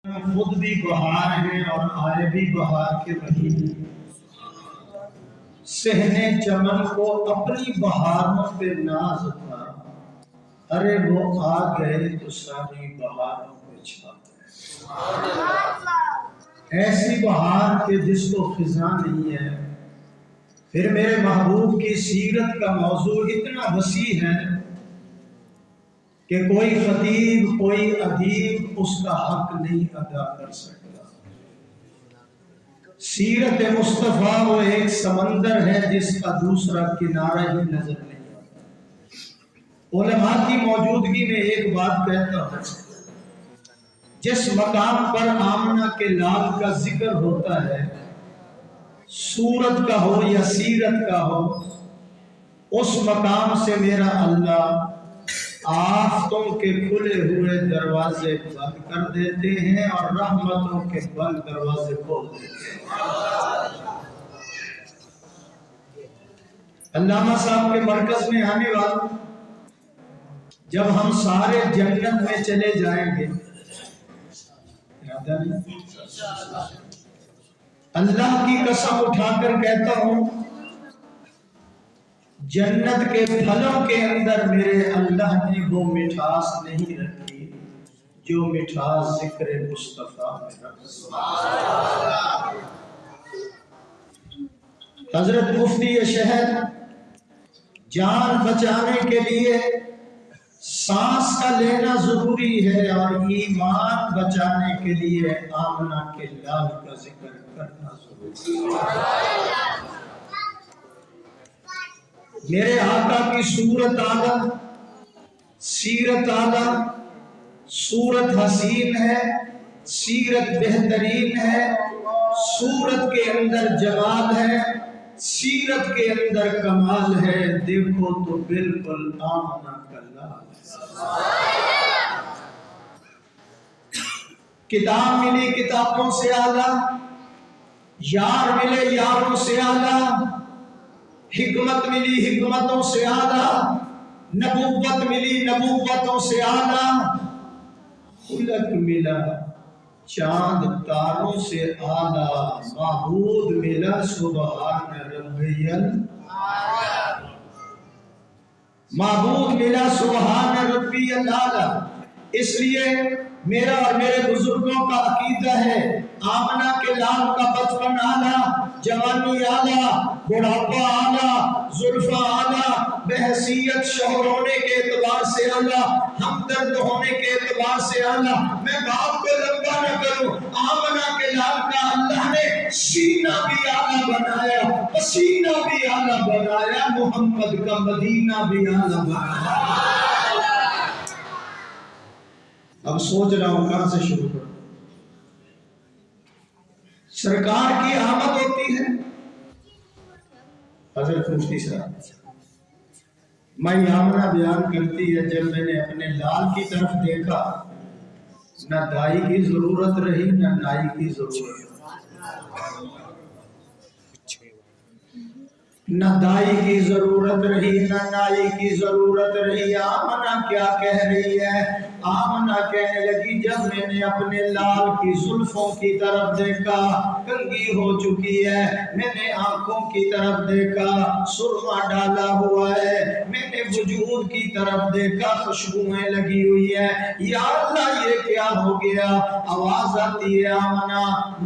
خود بھی بہار ہیں اور آئے بھی بہار کے مہینے، صحن چمن کو اپنی بہاروں پہ ناز تھا، ارے وہ آ گئے تو ساری بہاروں پہ چھا گئے۔ ایسی بہار کے جس کو خزاں نہیں ہے۔ پھر میرے محبوب کی سیرت کا موضوع اتنا وسیع ہے کہ کوئی خطیب کوئی ادیب اس کا حق نہیں ادا کر سکتا۔ سیرت مصطفیٰ وہ ایک سمندر ہے جس کا دوسرا کنارہ ہی نظر نہیں آتا۔ علماء کی موجودگی میں ایک بات کہتا ہوں، جس مقام پر آمنہ کے لال کا ذکر ہوتا ہے، صورت کا ہو یا سیرت کا ہو، اس مقام سے میرا اللہ آفتوں کے کھلے ہوئے دروازے بند کر دیتے ہیں اور رحمتوں کے بند دروازے کھول دیتے ہیں۔ علامہ صاحب کے مرکز میں آنے والا جب ہم سارے جنت میں چلے جائیں گے، اللہ کی قسم اٹھا کر کہتا ہوں، جنت کے پھلوں کے اندر میرے اللہ نے وہ مٹھاس نہیں رکھی جو مٹھاس ذکر مصطفیٰ میں رکھی۔ حضرت مفتی شہر جان بچانے کے لیے سانس کا لینا ضروری ہے اور ایمان بچانے کے لیے آمنہ کے لال کا ذکر کرنا ضروری ہے۔ میرے آقا کی صورت اعلیٰ، سیرت اعلیٰ، صورت حسین ہے، سیرت بہترین ہے، صورت کے اندر جمال ہے، سیرت کے اندر کمال ہے، دیکھو تو بالکل آمنہ کا لال ہے۔ کتاب ملی کتابوں سے اعلیٰ، یار ملے یاروں سے اعلیٰ، حکمت ملی حکمتوں سے اعلیٰ، نبوت ملی نبوتوں سے اعلیٰ، خلق ملا چاند تاروں سے اعلیٰ، معبود ملا سبحان ربی الاعلیٰ، معبود ملا سبحان ربی الاعلیٰ۔ اس لیے میرا اور میرے بزرگوں کا عقیدہ ہے، آمنہ کے لال کا بچپن اعلیٰ، جوانی اعلیٰ، بڑھاپا اعلیٰ، زلفاں اعلیٰ، بحیثیت شوہر ہونے کے اعتبار سے اعلیٰ، ہمدرد ہونے کے اعتبار سے اعلیٰ۔ میں بات کو لمبا نہ کروں، آمنہ کے لال کا اللہ نے سینہ بھی اعلیٰ بنایا، پسینہ بھی اعلیٰ بنایا، محمد کا مدینہ بھی اعلیٰ بنایا۔ اب سوچ رہا ہوں کہاں سے شروع کروں۔ سرکار کی آمد ہوتی ہے، حضرت مفتی صاحب میں آمنہ بیان کرتی ہے، جب میں نے اپنے لال کی طرف دیکھا، نہ دائی کی ضرورت رہی نہ نائی کی ضرورت، نہ دائی کی ضرورت رہی نہ نائی کی ضرورت رہی۔ آمنہ کیا کہہ رہی ہے؟ آمنہ کہنے لگی، جب میں نے اپنے لال کی زلفوں کی طرف دیکھا، کنگھی ہو چکی ہے، میں نے آنکھوں کی طرف دیکھا، سرما ڈالا ہوا ہے، میں نے وجود کی طرف دیکھا، خوشبوئیں لگی ہوئی ہے، یا اللہ یہ کیا ہو گیا؟ آواز آتی ہے، آمنہ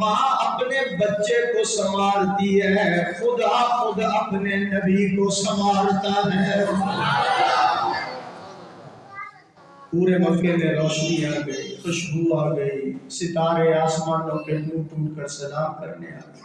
ماں اپنے بچے کو سنوارتی ہے، خدا خود اپنے نبی کو سنوارتا ہے۔ پورے مکے میں روشنی آ گئی، خوشبو آ گئی، ستارے آسمانوں کے منہ ٹوٹ کر سلام کرنے آ گئے۔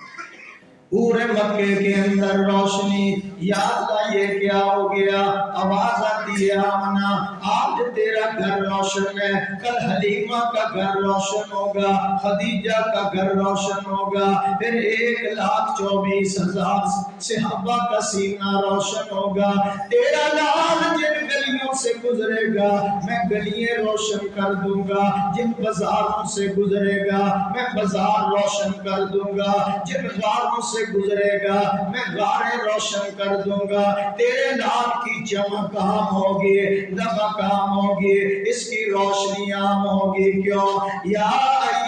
پورے مکے کے اندر روشنی، یا اللہ یہ کیا ہو گیا؟ آواز آتی ہے، آمنہ آج تیرا گھر روشن ہے، کل حلیمہ کا گھر روشن ہوگا، خدیجہ کا گھر روشن ہوگا، پھر 1,24,000 صحابہ کا سینہ روشن ہوگا۔ تیرا لال جن گلیوں سے گزرے گا میں گلیاں روشن کر دوں گا، جن بازاروں سے گزرے گا میں بازار روشن کر دوں گا، جن غاروں سے گزرے گا میں غاریں روشن کر دوں گا۔ تیرے لال کی چمک عام ہوگی، دمک عام ہوگی، اس کی روشنی عام ہوگی۔ کیوں؟ یا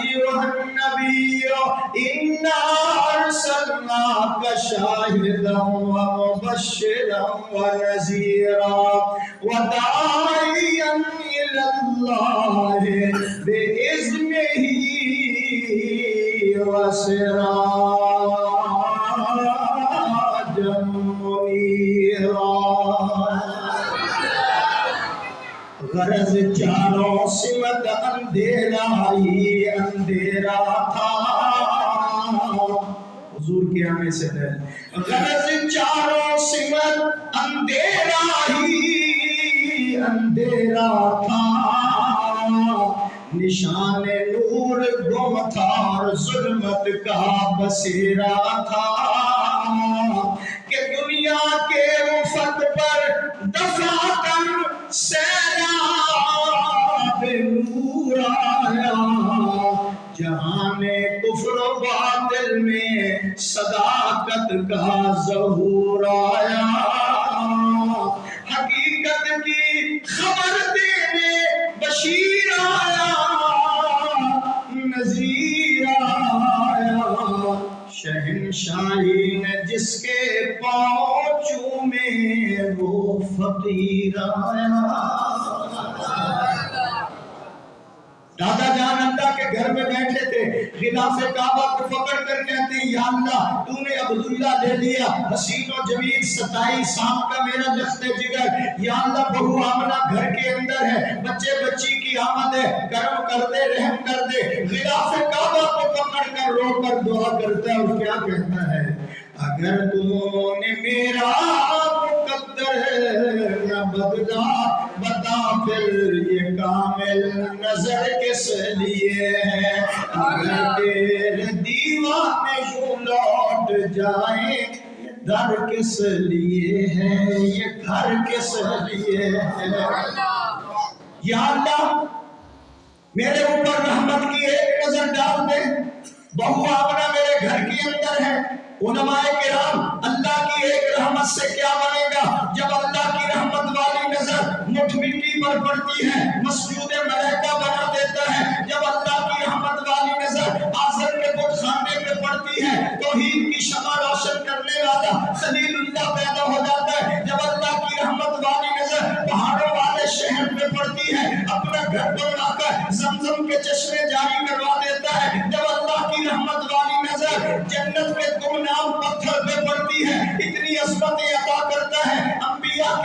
ایھا النبی انا ارسلناک شاہدا ومبشرا ونذیرا وداعیا الی اللہ باذنہ وسراجا منیرا۔ غرض چاروں سمت اندھیرا ہی اندھیرا تھا، حضور کے آنے سے پہلے غرض چاروں سمت اندھیرا ہی اندھیرا تھا، نشان نور گم تھا اور ظلمت کا بسیرا تھا، کہ دنیا کے وفد پر دفاتر سیلاب نور آیا، جہان کفر و باطل میں صداقت کا ظہور آیا، حقیقت کی خبر دینے بشیر آیا، نذیر آیا، شہنشاہی نے جس کے پاؤں چومے وہ فقیر آیا۔ دادا جان اللہ کے گھر میں بیٹھے تھے، غلاف کعبہ کو پکڑ کر کہتے ہیں یا اللہ تو نے عبداللہ لے لیا، حسین و جمیل 27 سام کا میرا لخت جگر، یا اللہ بہو آمنہ گھر کے اندر ہے، بچے بچی کی آمد ہے، کرم کر دے رحم کر دے۔ غلاف کعبہ کو پکڑ کر رو کر دعا کرتا ہے اور کیا کہتا ہے، اگر تو نے میرا مقدر نہ بدلا بتا پھر یہ کامل نظر کس لیے ہے، اگر تیرے دیوانے یوں لوٹ جائیں یہ در کس لیے ہے، یہ گھر کس لیے ہے۔ یا اللہ میرے اوپر رحمت کی ایک نظر ڈال دے، بہو آمنہ میرے گھر کے اندر ہے، علماء کرام اللہ کی ایک رحمت سے کیا بنے گا، جب اللہ کی رحمت والی نظر مٹھ مٹی پر پڑتی ہے مسجود ملائکہ بنا دیتا ہے، جب اللہ کی رحمت والی نظر آزر کے بت خانے پہ پڑتی ہے توحید کی شمع روشن کرنے والا خلیل اللہ پیدا ہو جاتا ہے، جب اللہ کی رحمت والی نظر پہاڑوں والے شہر پہ پڑتی ہے اپنا گھر بنا کر زمزم کے چشمے جاری کروا دیتا ہے، جب اللہ کی رحمت والی نظر جنت کے گمنام پتھر پہ پڑتی ہے اتنی عظمتیں عطا کرتا ہے، انبیاء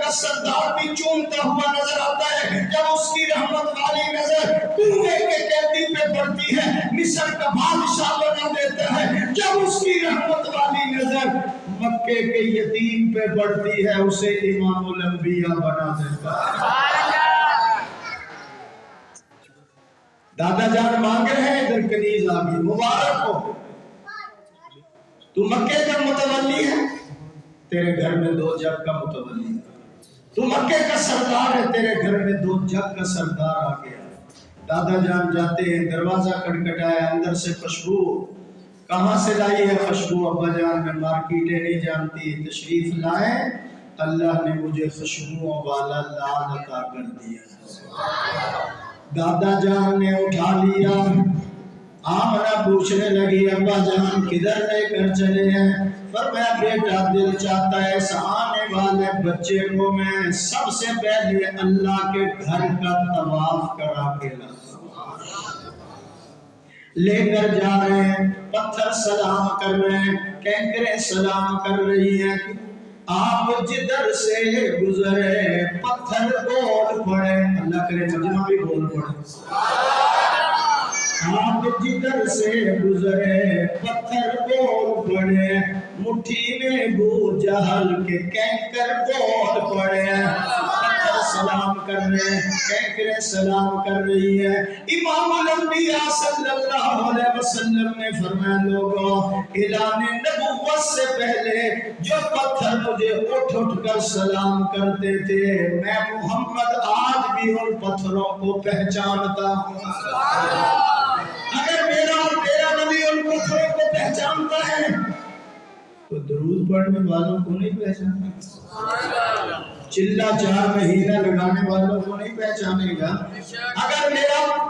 کا سردار بھی چومتا ہوا نظر آتا ہے، جب اس کی رحمت والی نظر کنویں کے قیدی پہ پڑتی ہے مصر کا بادشاہ بنا دیتا ہے، جب اس کی رحمت والی نظر مکے کے یتیم پہ پڑتی ہے اسے امام الانبیاء بنا دیتا ہے۔ دادا جان مانگ رہے ہیں، ادھر کنیز آگئی، مبارک ہو تو مکے کا متولی ہے، تیرے گھر میں 2 جگ کا متولی ہے، تو مکے کا سردار ہے، تیرے گھر میں 2 جگ کا سردار آ گیا۔ دادا جان جاتے ہیں، دروازہ کھٹکھٹایا، اندر سے خوشبو، کہاں سے لائی ہے خوشبو؟ ابا جان میں مارکیٹیں نہیں جانتی، تشریف لائیں، اللہ نے مجھے خوشبوؤں والا لال عطا کر دیا۔ دادا جان نے اٹھا لیا، آمنہ پوچھنے لگی ابا جان کدھر لے کر چلے ہیں؟ فرمایا بیٹا دل چاہتا ہے اس آنے والے بچے کو میں سب سے پہلے اللہ کے گھر کا طواف کرا کے لاتا ہوں۔ لے کر جا رہے ہیں، پتھر سلام کر رہے ہیں، کینکریں سلام کر رہی ہیں، آپ جدھر سے گزرے پتھر بول پڑے، اللہ کرے مجمع بھی بول پڑے، آپ جدھر سے گزرے پتھر بول پڑے، مٹھی میں بو جہل کے کینکر بول پڑے، پتھر سلام کر رہے ہیں، کینکریں سلام کر رہی ہیں۔ امام الانبیاء صلی اللہ علیہ وسلم نے فرمایا لوگوں اعلان نبوت سے پہلے جو پتھر مجھے اٹھ اٹھ کر سلام کرتے تھے میں محمد آج بھی ان پتھروں کو پہچانتا ہوں۔ اگر میرا اور تیرا نبی ان پتھروں کو پہچانتا ہے تو درود پڑھنے والوں کو نہیں پہچانے گا، چلہ 4 مہینہ لگانے والوں کو نہیں پہچانے گا۔ اگر میرا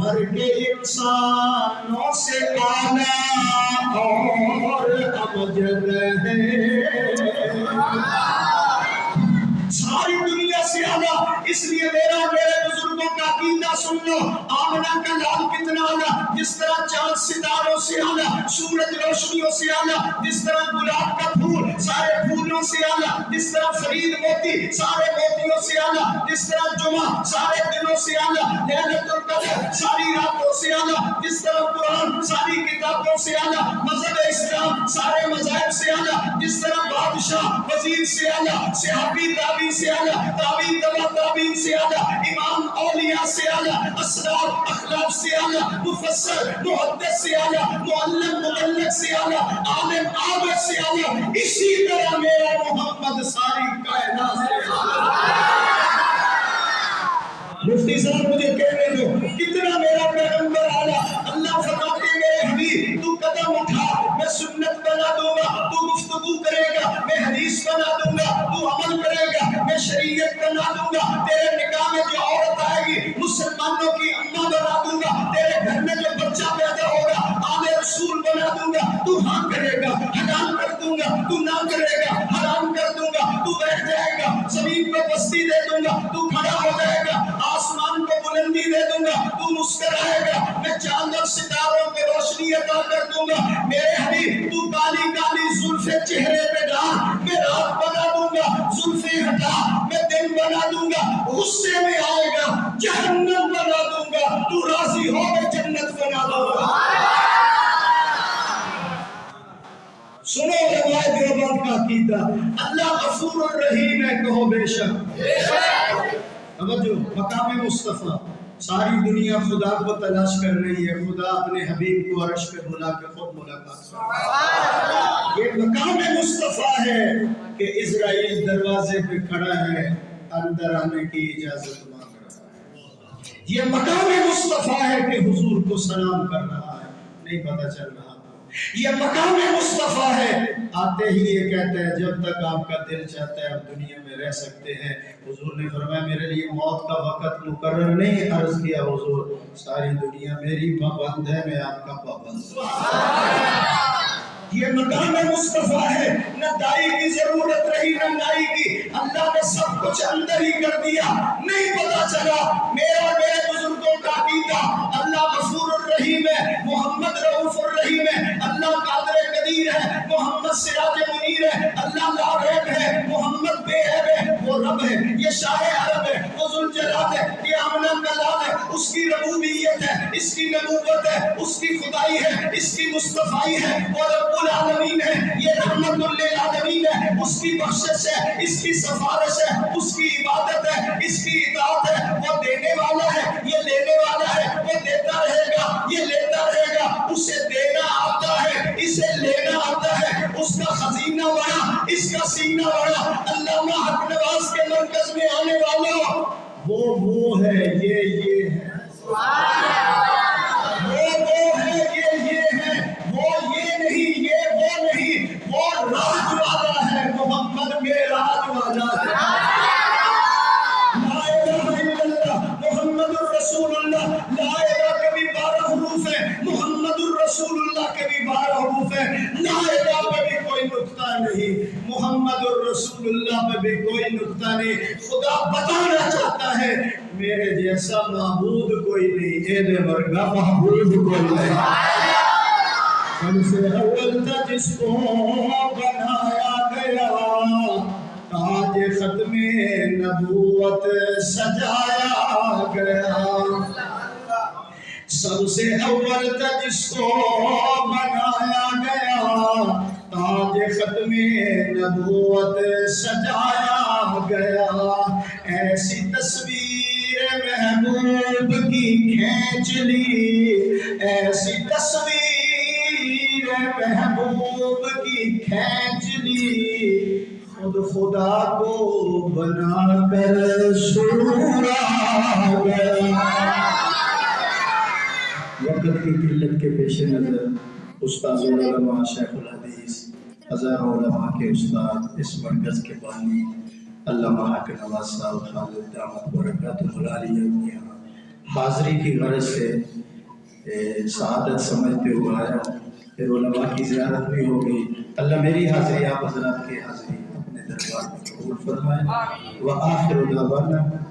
بھر کے انسانوں سے اعلیٰ اور امجد ہے، ساری دنیا سے اعلیٰ۔ اس لیے میرے بزرگوں کا عقیدہ سن لو، آمنہ کا لال کتنا اعلیٰ، جس طرح چاند ستاروں سے اعلیٰ، سورج روشنیوں سے اعلیٰ، جس طرح گلاب کا پھول سارے پھولوں سے اعلیٰ، جس طرح فرید موتی سارے موتیوں سے اعلیٰ، جس طرح جمعہ سارے دنوں سے اعلیٰ، لیلۃ القدر ساری راتوں سے اعلیٰ، جس طرح قرآن ساری کتابوں سے اعلیٰ، مذہب اسلام سارے مذاہب سے اعلیٰ، جس طرح بادشاہ وزیر سے اعلیٰ، صحابی تابعی سے اعلیٰ، تابعی تبع تابعین سے اعلیٰ، امام اولیاء سے اعلیٰ، اسرار اخلاق سے اعلیٰ، مفسر محدث سے اعلیٰ، معلم مبلغ سے اعلیٰ، عالم عابد سے اعلیٰ، اسی طرح میرا محمد ساری کائنات سے اعلیٰ۔ مفتی صاحب مجھے کہنے دو کتنا میرا پیغمبر اعلیٰ۔ اللہ فرماتے ہیں میرے حبیب تو قدم اٹھا میں سنت بنا دوں گا، تو گفتگو کرے گا میں حدیث بنا دوں گا، تو عمل کرے گا میں شریعت بنا دوں گا، تیرے نکاح میں جو عورت آئے گی مسلمانوں کی اماں بنا دوں گا، تیرے گھر میں جو بچہ پیدا ہوگا آل رسول بنا دوں گا، تو ہاں کرے گا حلال کر دوں گا، تو نہ کرے گا حرام کر دوں گا، تو بیٹھ جائے گا زمین پہ بستی دے دوں گا، تو کھڑا ہو جائے گا، آسمان کو بلندی دے دوں گا، تو مسکرائے گا، میں چاند اور ستاروں کو روشنی عطا کر دوں گا، میرے حبیب تو کالی کالی زلفیں چہرے پہ ڈال میں رات بنا دوں گا، زلفیں ہٹا میں دن بنا دوں گا، غصے میں آئے گا جہنم بنا دوں گا، تو راضی ہو میں جنت بنا دوں گا۔ سنو روایت دیوبند کا عقیدہ، اللہ غفور الرحیم ہے، کہو بے شک۔ توجہ، مقام مصطفیٰ، ساری دنیا خدا کو تلاش کر رہی ہے، خدا اپنے حبیب کو عرش پہ بلا کے خود ملاقات کرے۔ یہ مقام مصطفیٰ ہے کہ اسرائیل دروازے پہ کھڑا ہے، اندر آنے کی اجازت مانگ رہا ہے۔ یہ مقام مصطفیٰ ہے کہ حضور کو سلام کر رہا ہے، نہیں پتہ چل رہا۔ یہ مقام مصطفیٰ ہے، آتے ہی یہ کہتا ہے جب تک آپ کا دل چاہتا ہے آپ دنیا میں رہ سکتے ہیں۔ حضور نے فرمایا میرے لیے موت کا وقت مقرر نہیں، عرض کیا حضور ساری دنیا میری پابند ہے، میں آپ کا پابند ہوں۔ یہ مقام مصطفیٰ ہے، نہ دائی کی ضرورت رہی نہ نائی کی، اللہ نے سب کچھ اندر ہی کر دیا، نہیں پتا چلا۔ میرا میرے بزرگوں کا عقیدہ، اللہ غفور الرحیم ہے، محمد رؤوف الرحیم ہے، اللہ قادر قدیر ہے، محمد سراج منیر ہے، اللہ لا ریب ہے، محمد بے عیب ہے، وہ رب ہے، یہ شاہ عرب ہے، وہ ذوالجلال ہے، یہ آمنہ کا لال ہے، اس کی ربوبیت ہے، اس کی نبوت ہے، اس کی خدائی ہے، اس کی مصطفائی ہے، وہ رب العالمین ہے، یہ رحمت للعالمین ہے، اس کی بخشش ہے، اس کی سفارش ہے، اس کی عبادت ہے، اس کی اطاعت ہے، وہ دینے والا ہے، یہ لینے والا ہے، وہ دیتا رہے گا، یہ لیتا رہے گا، اسے دینا آتا ہے، اسے لینا آتا ہے، اس کا خزینہ بڑا، اس کا سینہ بڑا۔ علامہ حق نواز کے مرکز میں آنے والا وہ ہے، یہ ہے، وہ ہے، یہ ہے، وہ یہ نہیں، یہ وہ نہیں، وہ راج والا ہے، محمد میں راج والا ہے۔ لا الہ الا اللہ محمد الرسول اللہ، لا الہ کے بھی 12 حروف ہیں، محمد الرسول اللہ کے بھی 12 حروف ہیں، لا الہ پہ بھی کوئی نقطہ نہیں، محمد الرسول اللہ پہ بھی کوئی نقطہ نہیں۔ خدا بتانا چاہتا ہے میرے جیسا معبود کوئی نہیں، اے ورگا معبود کوئی نہیں۔ سب سے اول تھا جس کو بنایا گیا، تاج ختم نبوت سجایا گیا۔ سب سے اول تھا جس کو بنایا گیا، تاج ختم نبوت سجایا گیا۔ ایسی تصویر محبوب کی کھینچ لی، ایسی تصویر محبوب کی کھینچ لی، خود خدا کو بنا کر سرور آ گیا۔ وقت کی قلت کے پیش نظر استاد علماء شیخ الحدیث ہزاروں علماء کے استاد اس مرکز کے بانی علامہ حق نواز صاحب خالد دامت برکاتہ العالیہ کے حاضری کی غرض سے سعادت سمجھتے ہوئے آیا ہوں، پھر علماء کی زیارت بھی ہوگی۔ اللہ میری حاضری آپ حضرات کی حاضری اپنے دربار میں قبول فرمائے۔ وآخر دعوانا